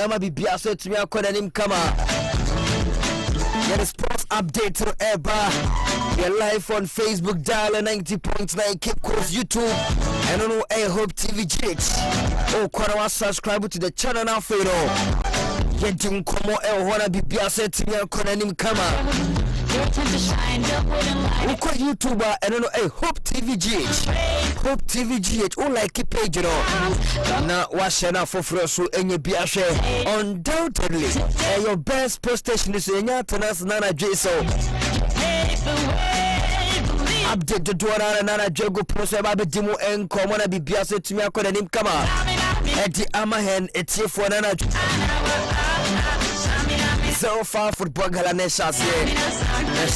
Ama bibia so tumi akona nim kama. Get a sports update to Eba. You're live on Facebook, dial 90.9 Cape Coast, YouTube, and on Hope TV GH. Oh, Kwara, subscribe to the channel now, Fedo. Yedin Komo Wana Bibia said to me, Konanim Kama. Uko YouTuber and on Hope TV GH. Hope TV GH. Oh, like a page, you know. Now, what's your now for Frosu and your Biashe? Undoubtedly, your best post station is in Yatanas Nana Jaso. Update the Dwana Nana Jago Post about Dimo and Komona Bibiase to me. I couldn't him come out. At the Amahan, it's here for Nana. So far football galane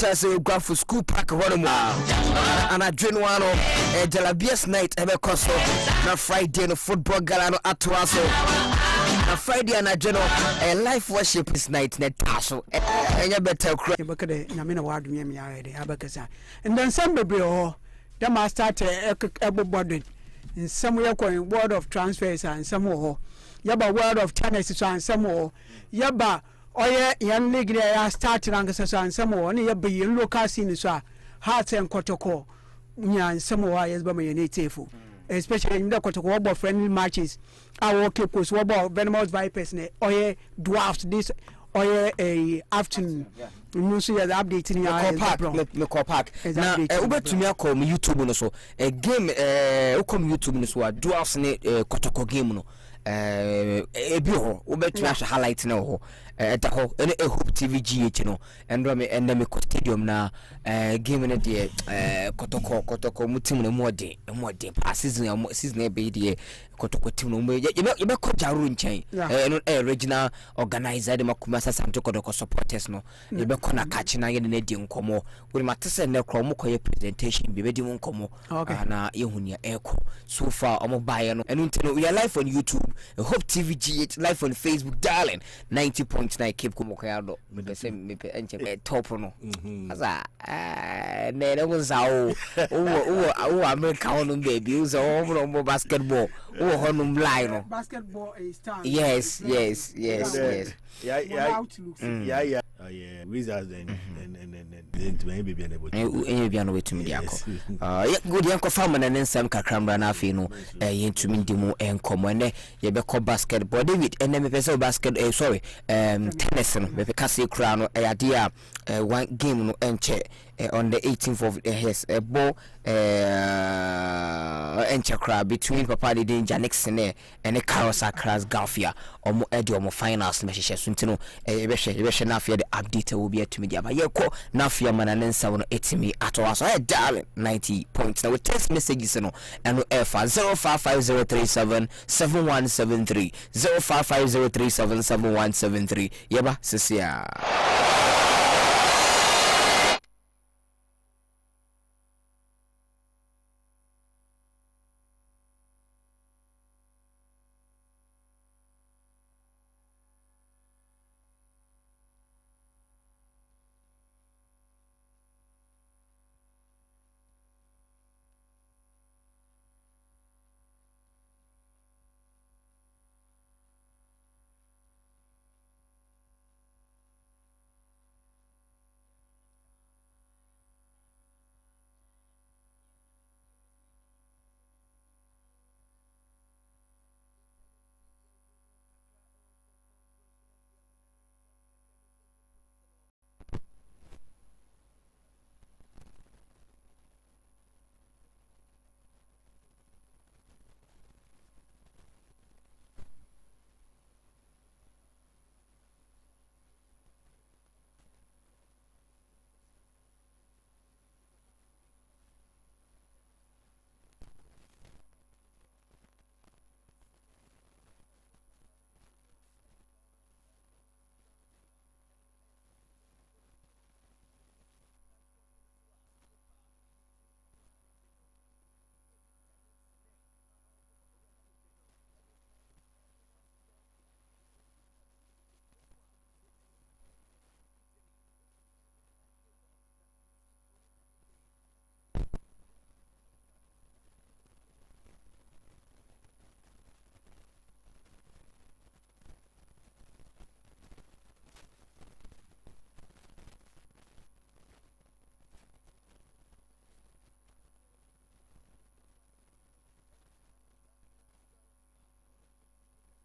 chance we go for school park one and I dream one the labias night ebe koso na Friday no football galano atwaso na Friday and general life worship is night na taso enya better cry bekade nyame na wadu me ayede abakasa and then some baby oh them ma start ebobodin in some way coin word of transfers and some oh yaba word of tennis and some oh yaba oye yan league ya start rank so and some one ya be local scene so heart and kotoko nya some wa yes ba me native especially in the kotoko about friendly matches our Cape Coast about venomous vipers ne oye dwarfs this oye a afternoon you see the updating ya me call park na ubetumi akọ YouTube no so a game ukom YouTube no so dwarfs ne kotoko game no ebi ho ubetumi ahwe highlight na ho eta ho ene Hope TV GH no endo me ende me stadium na game ne de kotoko mutim no mode pa season e be de kotoko team no ye be ko jaru nchen no regional organizer de makuma sasanto kotoko supporters no ye be ko na catch na ye ne di nkomo we matese ne kro mo koye presentation be di nkomo na ye hunia eko so far omo baye no eno ntino we are live on YouTube Hope TV GH, live on Facebook, darling 90.9 Cape Kumokayado. Me say me enche top no. Asa ne was how America on baby use all basketball. Honum line. Basketball is time. Yes. Yeah. Wizards and maybe be able to me yeah good yanko farm na nsam kakramra na afi no yentumi ndimo enkomo ne ye be ko basketball David ene me pese basket tennis no be kase kura no ade a one game no enche on the 18th of his ball enche kra between Papa de Danger Nixon and Carlos Acras Gafia omo edi omo finals me hye suntino be hye na afia the update will be to media but ye ko na afia mananensa wono etimi atowa so darling 90 points now with text messages no and F 0550377173 0550377173 yeba sisia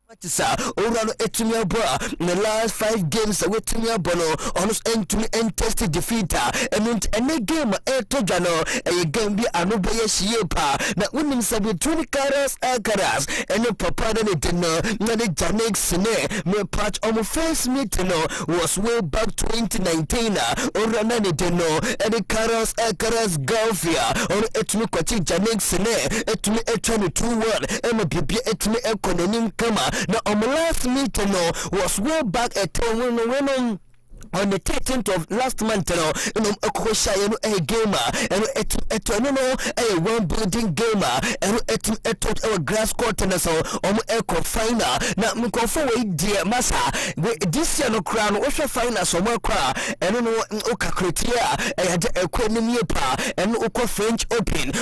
Matisa Orano Etumia Bra in the last 5 games Wetumia Bono almost end to end tested defeater and a game Tojano a game be Anubaya Shiepa that winning Sabi 20 Karas and a papa than it dinner not a Janek Sine me patch on my first meeting was way back 2019 Orana Dino and the Karas Gulfia or Etumi Kwati Janek Sine Etumi Etani 2 word and a Bibi Etumi Ekononim Kama. Now, on the last meeting, was way back at 10 when on the 13th of last month, a gamer, and a one building gamer, and a grass court and so on echo final. Now, me forward, dear Massa, this year no crown, what's your final somewhere cry, and no Oka Critia, a Quenimia, and Oko French Open,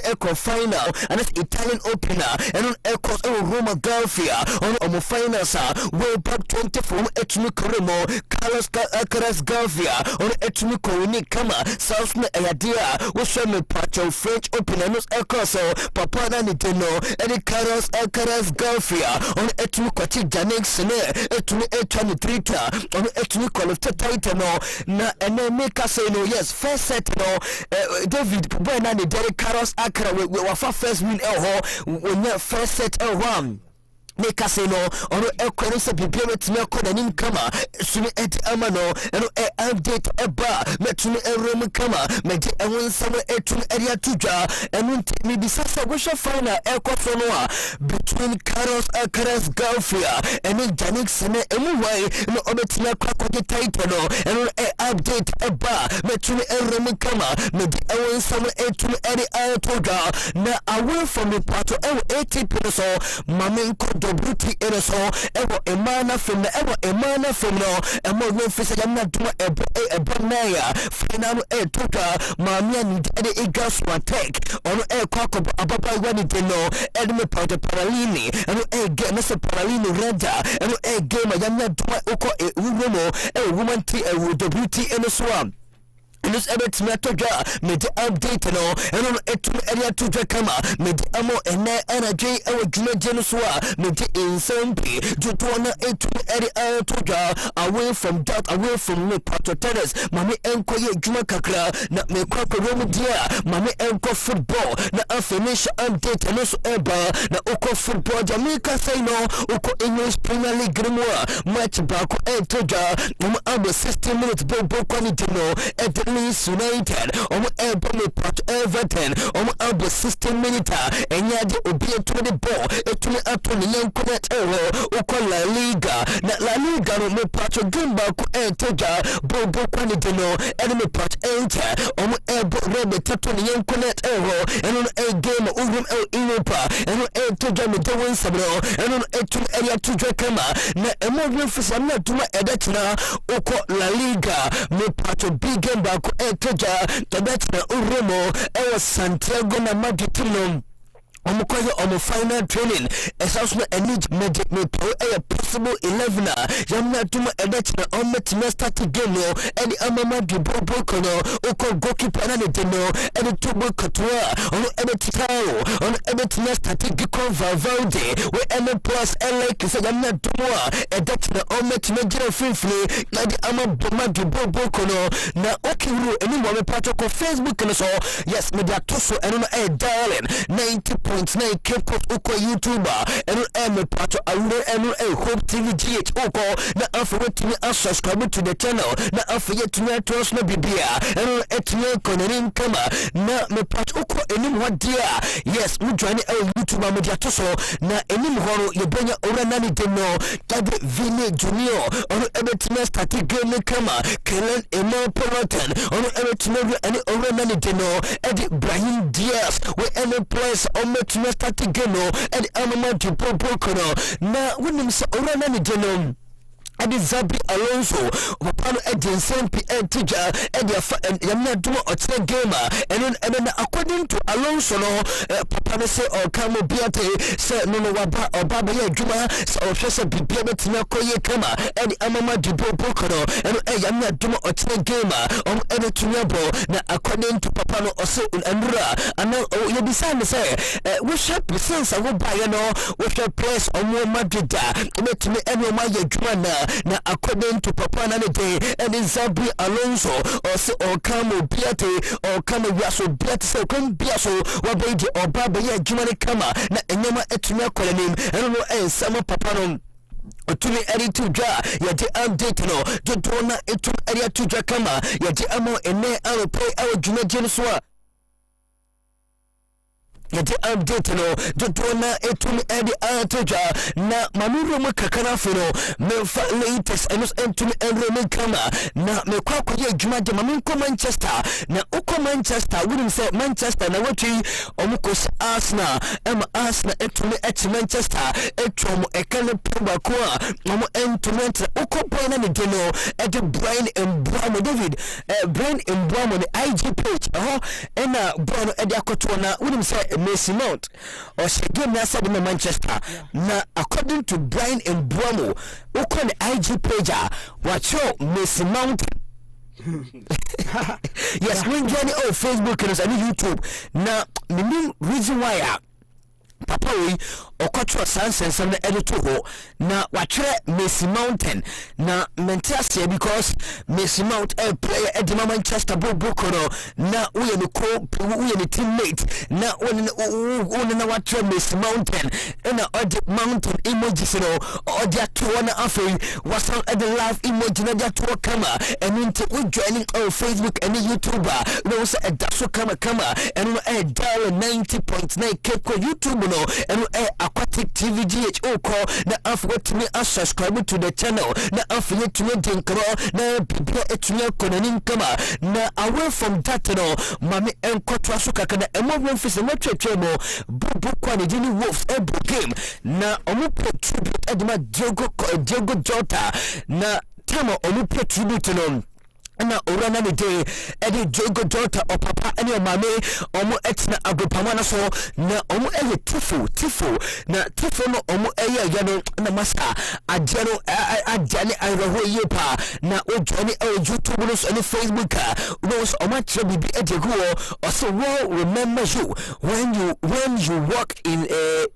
echo final, and it's Italian opener, and on echo Roma Gulfia, on the finals, way back 24 Etumi Carlos Akaras Gavia on Etumi Kowini Kama South Ayadia was from a patch of French open and across Papa Nitino and Carlos Akaras Gavia on Etumi Kwati Janek Sene Etumi Etani Trita on Etumi Qualified Titano na and then make us say no yes first set no David Buenani Derek Carlos Akara we were first win when your first set one make us no on equality bibia metime kodanim kama sumi eti amano eno update eba metumi erem kama meje ewonsam etun area tuja enu ntimi bisasa wosha final ekofo no a between Carlos Akaras Gulfia enu Janik Sene emu wai no obetime kwakoje title no enu update eba metumi erem kama meje ewonsam etun area tuja na away from the part of 80 so mamen Bruti Ereso, ever a mana from the ever a mana from no, and more than Fisayana to a Bonaya, final air tutor, Mamia need a gas one take on air cock of Ababa Wanitino, Edme Powder Paralini, and a game as a Paralini Renda, and a game a Yana to Oko a Urumo, a woman tea a WT in the swamp. And this ever to made the update and on a area to Jacama, made the ammo and energy our Genuswa, made the insanity, Jutona area to away from that, away from me, Pato Tennis, Mammy Enko Jumakakra, not me Quack Room dear, Mammy Enko football, na a finish update and also ever, na Oko football, Jamaica say no, Oko English Premier League Grimoire, match back and Toja, 60 minutes, Bobo Quanitino, at Leeds United, part Everton, about 16 minutes, and yet the obedient to the ball, it will up to the young connect La Liga, not La Liga, no part of Gimba, and Toja, Bobo Quanitino, enemy part enter, red the top of the young connect and on a game of Europa, and on a Toja, the Dowan Sabro, and on a 2 area to Dracama, not a more for some not to my Edetina, Oko La Liga, no part of big game back. Toja, Tabatina Uromo, Ewa Santiago na Maditino. On final training, as also a need medic me a possible 11. Yamna Tuma Edatina on Metimesta to Geno, and the Amama de Bobocono, Oko Gokipa and the Deno, and the Tubo Cotua, on Editao, on Edatinesta to Giko Valvalde, where Emma plus Elek is a Yamna Tumua, Edatina on Metimagina Free, like the Amama de Bobocono, now Okiru, and one part of Facebook and so, yes, Media Toso and a darling, 90.9 Cape Oko YouTuber and I'm part of a Hope TV GH Oko na after me subscribe to the channel na after yet to trust no bibia and etne konerin kama na me part Oko enim what dear yes we join a YouTuber media toso na enim horo yebonya ora nani deno tabe Vini Junior on ebetme start game kama Kellen Emo Peloton on ebetme any ora nani deno Eddie Brahim Diaz we any place on to start to get no and I'm to Bobocono. Now, when you say Orana Genom. Edi Zabi Alonso papa no edi nsempi entija edi afa yamna duma otre gamer and according to Alonso no papa no say okamo biate say no waba obaba ye adwuma say ohwese bibia betina koye kama edi amama dibo bokono and yamna duma otre gamer edi tunyabo na according to papa no ose anura ana ye decide say we share presence wo buy no we share place omo madida metime eni ma ye adwuma na according to papa na day and Zabi Alonso or say or come biate or come yaso biate say come biaso wabedi or baba ye jumani kama na enyama etunya kolanim and sama papa no otumi eri tuja yade update no dodona etum eri tuja kama yade amo ene aro pay awo juma jenso yade update no dodona etum eri atoja na mamuro makakana fino mefa latest enos entum eri kama na mekwa kwa ye juma de maminko Manchester na uko Manchester wouldn't say Manchester na wati omukos Arsenal Arsenal etum et Manchester etum ekane pumba kwa omo entum uko bwana ni deno ede Brian Mbwamo David Brian Mbwamo ni IG page ena bwana ede akoto na wouldn't say Messi Mount or she game na said in Manchester na according to Brian Mbwamo uko ni IG page wacho Messi Mount yes when journey on Facebook and YouTube na the main reason why papa we okotro sansen na edito ho na wachre Messi Mountain na mentia because Messi Mount a player at the Manchester Bokoro na we ni teammate na one na wachre Messi Mountain na odd mountain emojis no odd to na afi was at the live emoji na to kama and into we joining on Facebook and YouTuber no say a daso kama and dial 90.9 k YouTube no and aquatic TV GHO call na afwet me subscribe to the channel na afwet to me dinkro na bibia etunya konanin kama na away from that no mami enkoto asuka kana emobon fise mo twetwe mo bubu kwa ni jini wolves ebu game na omu tribute edema Diego Jota na tama omu tribute no na orana ni day edi Diego Jota o papa eni o mame omo etina agopamana so na omo eye tifo na tifo no omo eye yano na masa ajano ajani ayro yepa na o journey o YouTube no so any Facebook no so omo tire bibi edi go o so will remember you when you walk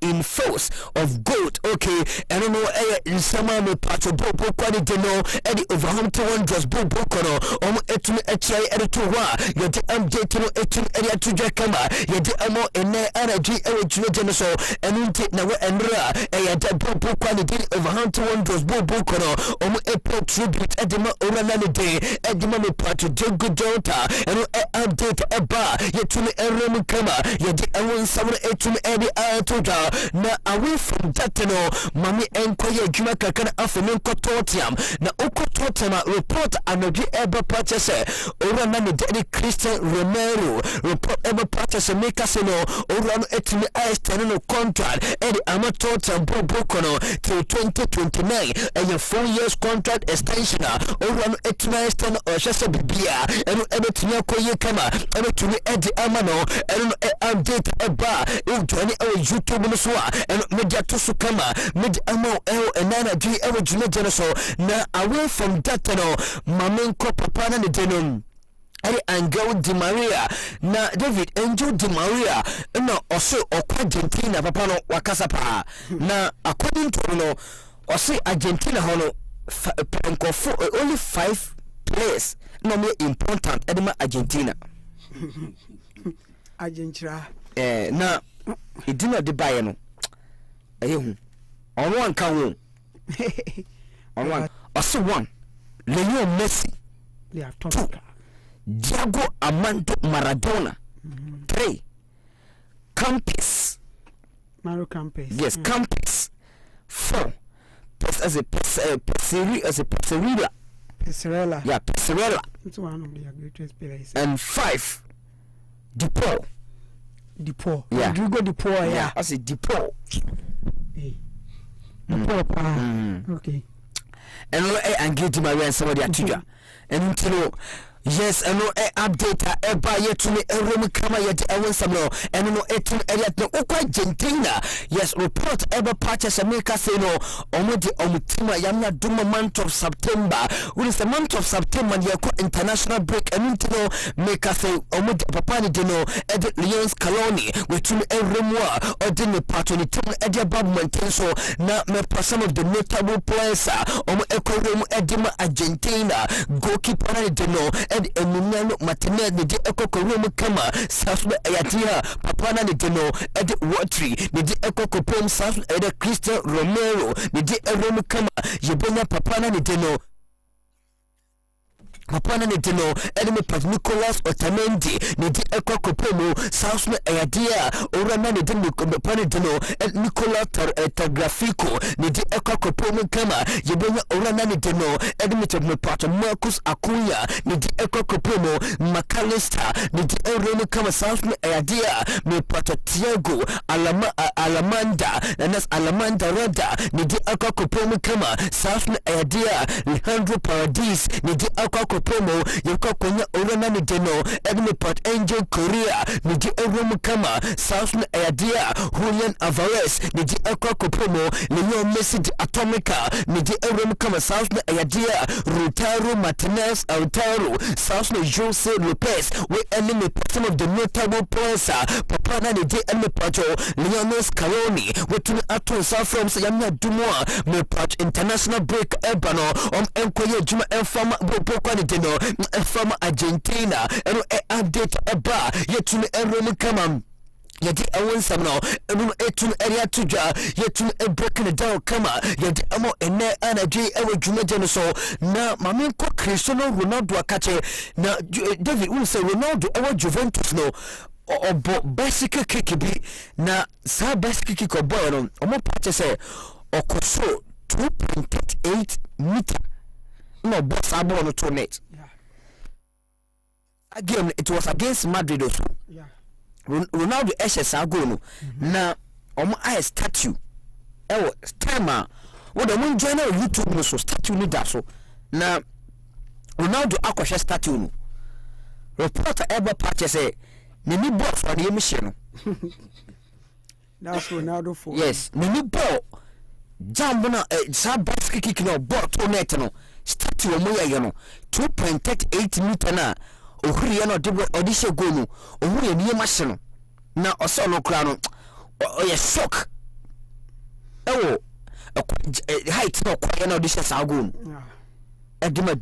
in force of gold okay and no eye in sama me pato bobo kwani deno edi Overhampton Wanderers bobo kono omo etumi echai ereto wa yede update no etumi eri atuja kama yede amo ene energy ewe jene so enunti na we enra yede bobo kwa ni di Overhampton Wanderers bobo kono omo epo tribute edema orana ni de edema me part Diego Jota eno update eba yetumi erem kama yede awon samre etumi eri atuja na away from that no mami enkoye adwuma kakana afemi nkototiam na ukototiam report anoji eba purchase ora na de Christian Romero report eba purchase make us no ora no etimi extend no contract edi amateur tempo bokono till 2029 and a 4 years contract extension ora no etimi extend o shese bibia eno ebetimi akoye kama ebetumi edi amano eno update eba o join YouTube no so eno media to so kama media amo enana di ewe june so na away from that no mamenko papa na denon ari Angel Di Maria na David Angel Di Maria na also okwa Argentina papa no wakasa pa na according to no also Argentina hono only 5 players no more important edema Argentina na idina de baye no ehu onwo anka wo onwo also one Lionel Messi two Diego Armando Maradona 3 Campes Mario Campes yes Campes 4 as a Pesarella yeah Pesarella it's one of the greatest players and 5 Depaul yeah Rodrigo Depaul yeah as a Depaul Depaul okay and engage Maria and somebody at Tuja and to yes, and no update eba yet me a room kama yet ewan samno and no etum eriat no okwa gentina yes report eba patches America say no omudi omutima yamna duma month of September when is the month of September yako international break and no make us say omudi papa ni dino edit Lions colony wetum eremwa odin patoni tum edia bab mantenso na me some of the notable players ekoro mu edima Argentina goalkeeper na dino Emiliano Martinez de Ekoko kama South Ayatia Papana de Watry de Ekoko Pom South Eda Cristian Romero de Rome kama Yebonya Papana de Papana ni dino enemy pat Nicolas Otamendi ni di ekoko pomo South Ayadia orana ni dino Papana dino Nicolas Tagliafico ni di ekoko pomo kama Yebonya orana ni dino enemy pat Marcus Acuna ni di ekoko pomo McAllister ni di orana kama South Ayadia ni pat Thiago Alamanda nas Alamanda Rada ni di ekoko pomo kama South Ayadia Alejandro Paradis ni di ekoko promo yoko konya orana ni deno enemy part Angel Korea ni di eromu kama South Ayadia Julian Alvarez ni di ekoko promo Leo Messi di Atomica ni di eromu kama South Ayadia Rutaro Martinez Altaro South Jose Lopez we enemy some of the notable players Papana ni di enemy part Lionel Scaloni we tuni aton South from Sayamia Dumois me part international break ebano enkoye juma enfama bopokwa ni deno from Argentina and update eba yetun eromu kama yedi awon samno enu etun area tuja yetun breaking it down kama yedi amo ene energy ewe dwumaje no so na mame ko Cristiano Ronaldo akache na David will say Ronaldo ewe Juventus no obo basic kick bi na sa basic kick obo no omo pache say okoso 2.8 meter no box abo no to net. Again, it was against Madrid also. Yeah. Ronaldo SS go no. Na omo I statue. Ewo timer. What the one join YouTube no so statue ni da so. Na Ronaldo akwhwe statue no. Reporter ever patch say ni ball for the emission no. That's Ronaldo for. Yes, ni ball. Jump na sa basket kick no ball to net no. Statue omo ya no 2.38 meter na ohuri ya no de odishe go no ohuri ni machine no na oso no kra no oye shock ewo height no kwa na odishe sa go no edima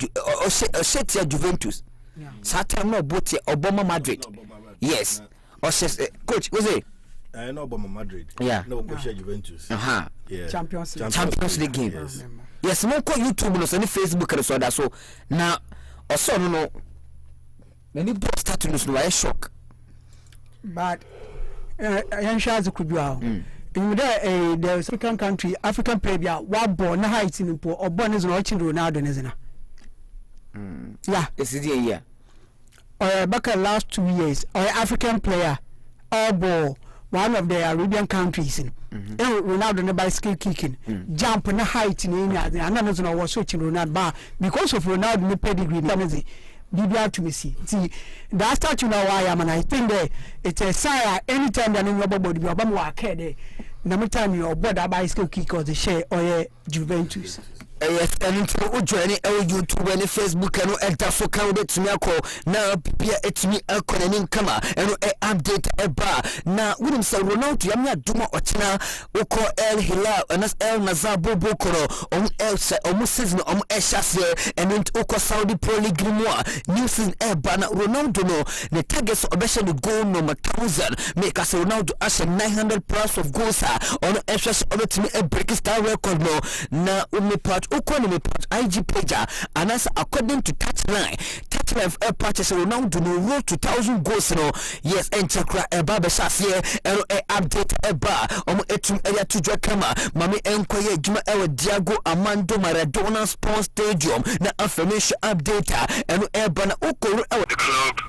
osetia Juventus Saturn no both Obama Madrid yes coach was it I know Obama Madrid yeah no go share Juventus yeah Champions League game yes mo ko YouTube no so ni Facebook no so da so na oso no many both status no I shock but yan shaza kudwa in the African country African player wa born na height in po obon is no chin Ronaldo nezina yeah this is the year back last 2 years African player ball one of the Arabian countries in Ronaldo no bicycle kicking jump na height in any and no was so chin Ronaldo but because of Ronaldo no pedigree Bibia to me see that statue now I am and I think that it's a sign anytime that in your body you are more care no time your body bicycle kick or the share or Juventus. Yes, and into Ujani, YouTube and Facebook and Eltafo County to me now Pia et me a Conan Kama and update a bar. Now, wouldn't say Ronaldo, Yamia Duma Otina, Oko El Hilal, and as El Nazabo Bokoro, Elsa, season Eshas, and into Oko Saudi Pro League Grimoire, new season Bana Ronaldo, no, the targets of Beshan goal number 1,000, make us Ronaldo Asher 900 plus of goals on Eshas on to me a breaking star record, no, now, only part. Ukonimi part IG page and as according to touchline life patches Ronaldo no road to 1,000 goals no yes and chakra eba be shafie update eba etum area to kama mami enkoye juma ewe Diego Armando Maradona Sports Stadium na information update eba na ukoro the club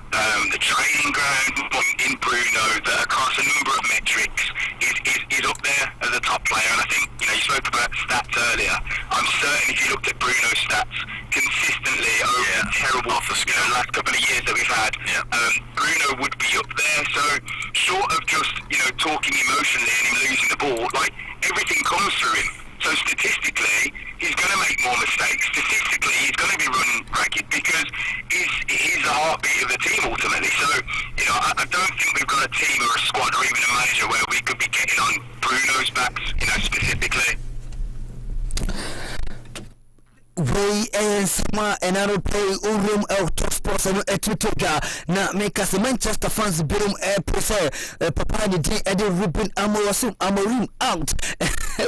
the training ground in Bruno that across a number of metrics is up there as a top player, and I think you spoke about stats earlier. I'm certain if you looked at Bruno's stats consistently over terrible last couple of years that we've had, Bruno would be up there. So short of just talking emotionally and him losing the ball, like everything comes through him. So statistically, he's going to make more mistakes. Statistically, he's going to be running ragged because he's the heartbeat of the team ultimately. So, I don't think we've got a team or a squad or even a manager where we could be getting on Bruno's backs, specifically. We sama enaro play room top sports no etitoja na make us Manchester fans birum pressure papa di Eddie Ruben Amorim out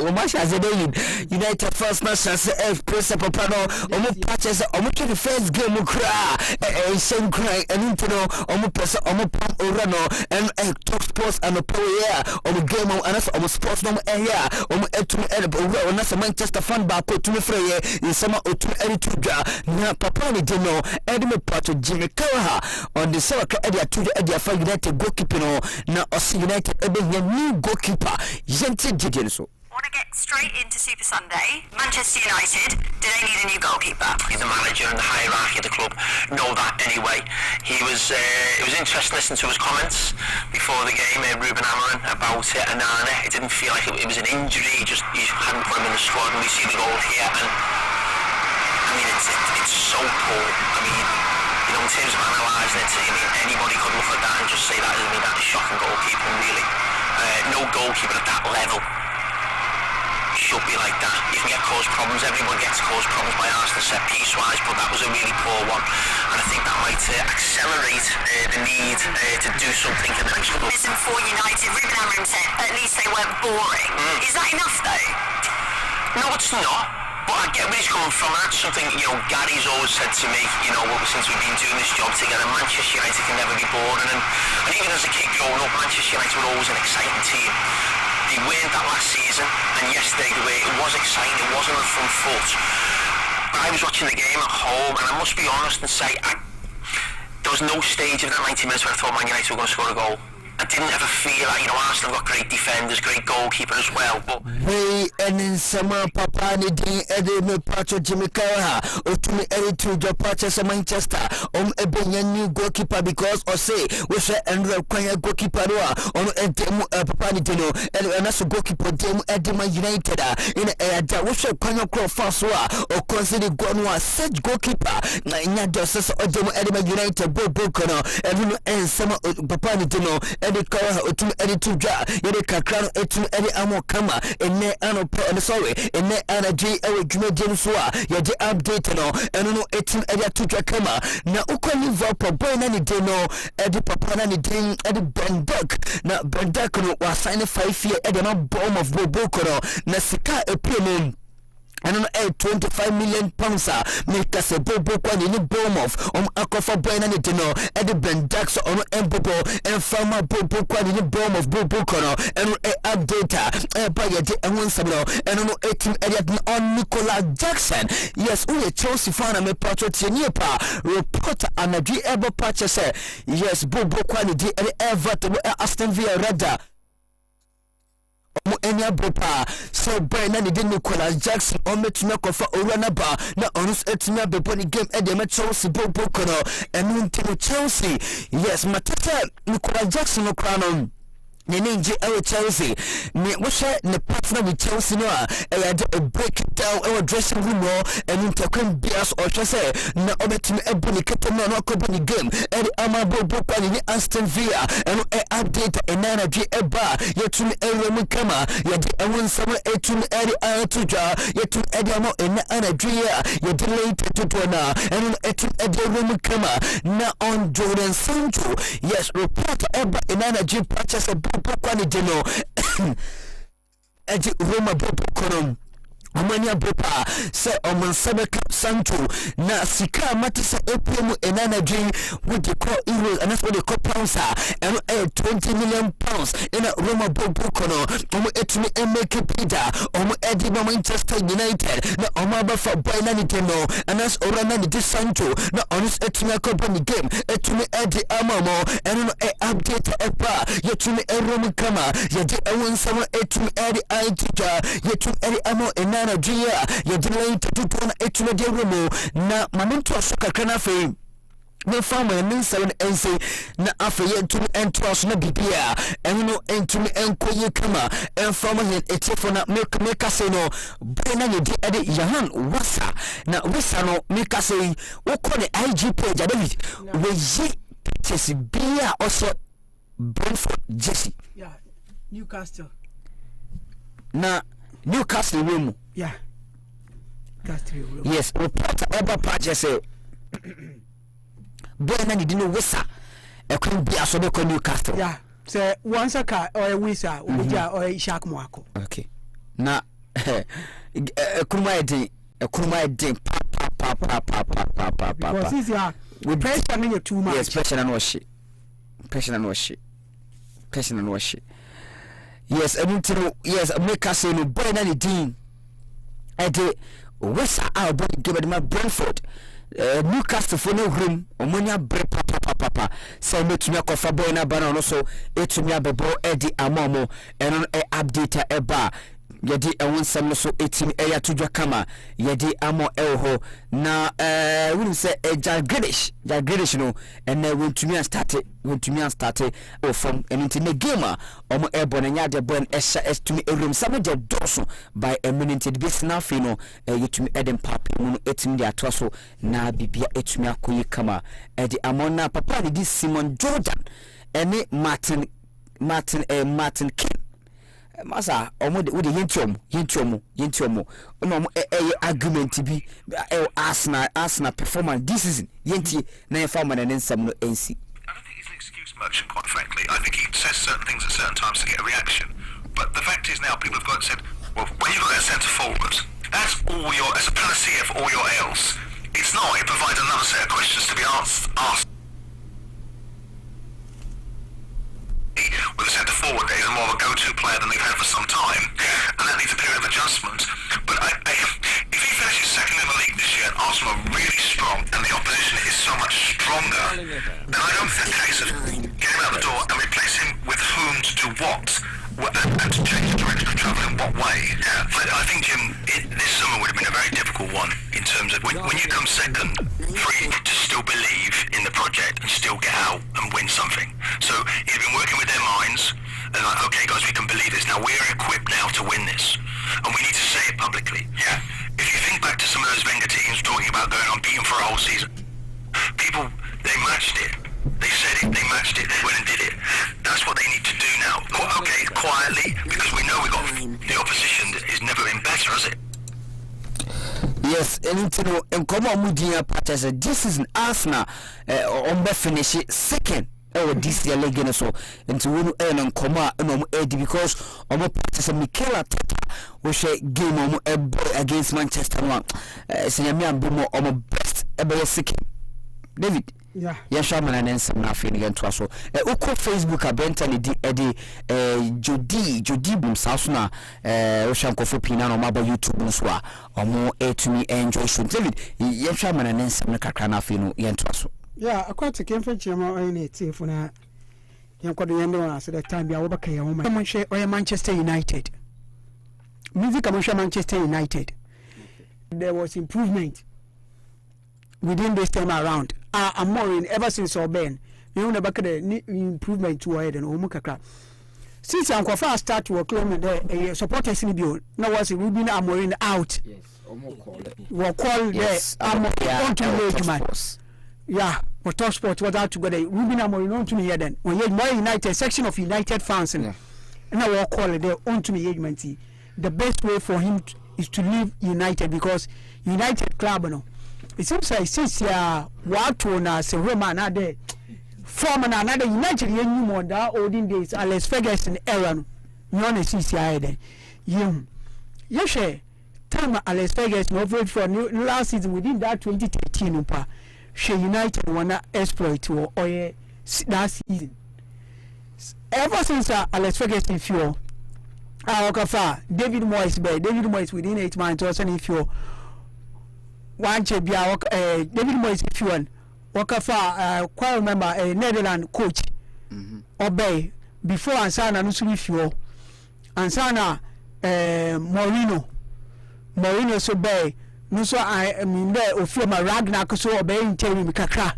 o match as United first nations pressure papa no omo patches omo to the first game kra same cry and no omo pressure omo pam ora no and top sports and power omo game and omo sports no here omo etum ora na Manchester fan ba ko tumi freye in otu erituja na papa ni dino edme pato Jimmy Kawaha on the soccer area to the area for United goalkeeper no na Osi United ebe new goalkeeper Yenti Jigenso. Want to get straight into Super Sunday? Manchester United, do they need a new goalkeeper? The manager and the hierarchy of the club know that anyway. It was interesting listening to his comments before the game, Ruben Amorim, about Anana. It didn't feel like it was an injury, he hadn't put him in the squad, and we see the goal here. And I mean, it's so poor. I mean, in terms of analysing it, anybody could look at that and just say that is shocking goalkeeping, really. No goalkeeper at that level should be like that. You can get caused problems. Everyone gets caused problems by Arsenal set piece wise, but that was a really poor one, and I think that might accelerate the need to do something in the next couple. Listen, for United, Ruben Amorim said at least they weren't boring. Is that enough though? No, it's not. But I get where he's coming from. That's something Gary's always said to me. Since we've been doing this job together, Manchester United can never be boring. And even as a kid growing up, Manchester United were always an exciting team. They weren't that last season, and yesterday it was exciting. It wasn't on the front foot. But I was watching the game at home, and I must be honest and say there was no stage of that 90 minutes where I thought Man United were going to score a goal. I didn't ever feel like, Arsenal got great defenders, great goalkeeper as well, but we and in summer papa ni din ede me pacho Jimmy Kawaha otumi eri to your patches Manchester ebenya new goalkeeper because say we say Andrew Kwanya goalkeeper on edemu papa ni dino and so goalkeeper dem edema United in da we say Kwanya cross fast or consider gonwa set goalkeeper na nya doses edemu edema United bo kono and summer papa ni dino edi Kawaha otumi eri to ja yede kakra etumi eri amo kama ene ano sorry ene energy ewe dwuma gem so a yede update no eno no etim area to kama na ukoni Liverpool boy na ni de no edi papa na ni din edi Bendek na Bendek no wa sign 5 year edi na bomb of Boboko no na sika epiem and on 25 million pounds make us a bobo kwani ni Bournemouth akofa boy na ni dino Eddie Bendax on embobo and farmer bobo kwani ni Bournemouth bobo kono and update by ye and one sabno and on 18 area on Nicola Jackson. Yes, we Chelsea fan me patro pa reporter anadi ebo patch say yes bobo kwani di Everton Aston Villa radar enya bopa so boy na de Nicola Jackson o metuna kofa orana ba na onus etunya bebo ni game e de me Chelsea bobo kono enu ntimo Chelsea yes matata Nicola Jackson no krano Ninja ewe Chelsea ni musha ne partner with Chelsea no a break down our dressing room no and intercom bias or say na obetimi ebuni ketema no akobuni game and amabo bopa ni Aston Villa and update energy eba yetumi eremu kama yedi ewon sama etumi eri atuja yetumi ediamo energy yedi late tutona and etumi eremu kama na on Jordan Sancho yes report eba energy purchase kwani dino eji Roma bobo kono omania brepa se omansebe sancho na sika mate se epemu enana dwen with the call euros and that's what they call pounds and 20 million pounds in a Roma Bokono etumi emeke pida edi Manchester United na omaba for boy na niteno and that's orana ni sancho na honest etumi akoba ni game etumi edi amamo and no update epa yetumi erom kama yedi ewonsama etumi edi aitija yetumi edi amo enana dia yedi late tutona etumi de romo na mamento asoka kana fe me farmer and seven and say na afaye to entrust na bibia and no entumi enkoye kama and farmer here etifo na make say no bena ye de yahan wasa na wasa no make say wo call the IG page David we yi pictures bia also Brentford Jesse Newcastle na Newcastle room yes reporter ever patch say boy na need no wisa e kun bia so be ko Newcastle say once a car or a wisa oja or Ishak Mwako okay na kuruma edin pa because is ya we pressure me too much yes pressure and wash yes and yes make us say no boy na edin ede wisa boy give them Brentford Newcastle for no room omonia bre papa say metumi akofa boy na bana no so etumi abebo edi amomo eno update eba yedi ewonsam no so etimi eya tudwa kama yedi amo elho na we say Jagrish no and wentumi start from anything the gamer omo ebo na nya de bon esha etumi erum some de doso by a minute the business fe no yetumi eden papa mu no etimi de atoso na bibia etumi akoyi kama edi amona papa ni Simon Jordan ene Martin King masa omo de yentiomo no argument bi Arsenal performance this season yenti na e farmer na nsam no NC. I don't think he's an excuse merchant, quite frankly. I think he says certain things at certain times to get a reaction. But the fact is now people have said, well, when you've got that centre forward, that's a panacea for all your ails. It's not. It provides another set of questions to be asked. With a centre forward, he's more of a go-to player than they've had for some time, and that needs a period of adjustment. But if he finishes second in the league this year, and Arsenal are really strong, and the opposition is so much stronger, then I don't think it's a case of get him out the door and replace him with whom to do what, and to change the direction of travel in what way. I think, Jim, this summer would have been a very difficult one in terms of when you come second, free to still believe in the project and still get out and win something. So he's been working with their minds and like, okay guys, we can believe this. Now we're equipped now to win this. And we need to say it publicly. Yeah. If you think back to some of those Wenger teams talking about going unbeaten for a whole season, people, they matched it. They said it, they matched it, they went and did it. That's what they need to do now. Okay, quietly, because we know we got the opposition that has never been better, has it? Yes, anything in common Mudia Patas, this is an Arsenal on the finish second. This year league so into one and coma because Patas and Mikel Arteta was a game against Manchester one. Sayamian Bumo on best ever second. David. Yeah, Shaman and then some nothing again to us. So, Facebook abentally Jody Boom Sausuna, Oshanko for Pinano Maba YouTube Muswa, or more to me enjoy should David. Yeah, Shaman and then some Nakana Fino Yentraso. Yeah, according to Kemford Chemo in it, if when I got the end at the time, Yawaka, Manchester United. Music commercial Manchester United. There was improvement within this time around. I'm more in ever since Oben. You know, back the improvement to ahead and Omukaka. Since Uncle Fast start to claim the supporters in the bill, now was Ruben Amorin out. Yes, we'll call the Amorin to management. Yeah, for top sports was out together. Ruben Amorin on to me here then. When you're more United section of United fans, and I will call it there on to me agency. The best way for him is to leave United because United club, you know. It seems like since what one as a woman another form another United you more that olden days Alex Ferguson era no one is then you yes time Alex Ferguson operate for last season within that 2013 pa she United wanna exploit or that season ever since Alex Ferguson few Okafa David Moyes within 8 months or something few one Chebia David Moyes few Okafa quite remember a Netherlands coach obey before Ansana Nusumi few Ansana Mourinho so bay no so I mean there ofio ma Ragnar so obey interim kakra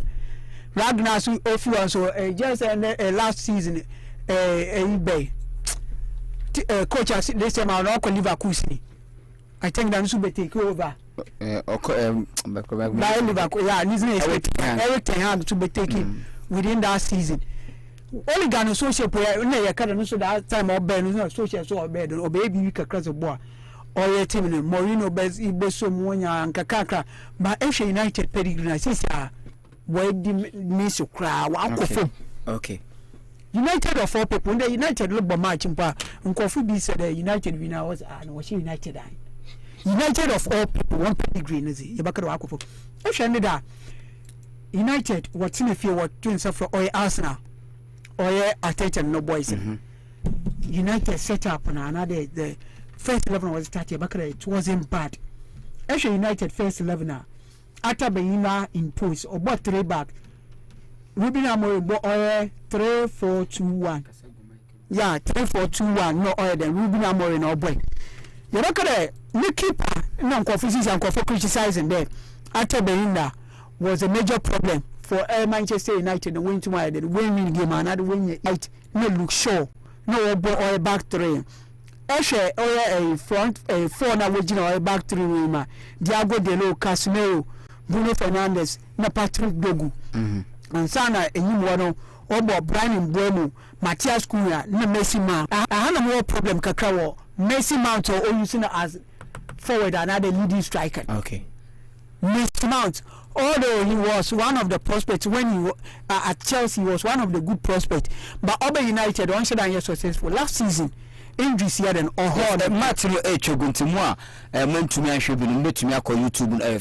Ragnar so ofio so just last season bay coach this time I don't Liverpool. I think that should be take over by Liverpool. Yeah, Eric Ten Hag to be taken within that season. Only Ghana social player no ya kada no so that time obey no social so obey no baby we kakra so boy or your team Mourinho best ibeso munya nkakaka but if United pedigree sister boy di miss kra wa akofo. Okay. United of all people the United look match mpa nkofu bi said the United winner was United United of all people one pedigree nazi yebaka wa akofo. If you that United what in if you what twins for or Arsenal or attention no boys. United set up and another the first 11 was started back it wasn't bad. Actually United first 11 after being imposed or bought 3 back Ruben Amorim bought 3-4-2-1. Yeah, 3-4-2-1 no other than Ruben Amorim or boy. You look at the keeper no confusion and criticizing there after being was a major problem for Manchester United to win tomorrow. The winning game and not win it. No look sure. No or back 3. Eshe or a front a 4 na waging or back 3 wima. Diago Delo, Casemiro, Bruno Fernandes, na Patrick Dogu. And Sana Enyuano, Obo Brian Mbuemu, Matthias Cunha, na Messi Mount. I had a more problem Kakawo. Messi Mount or using as forward another leading striker. Okay. Messi Mount, although he was one of the prospects when he at Chelsea, he was one of the good prospects. But Oba United, once and year successful last season, injuries here and all the match no choguntimwa mentumi ahwe bi no metumi akọ YouTube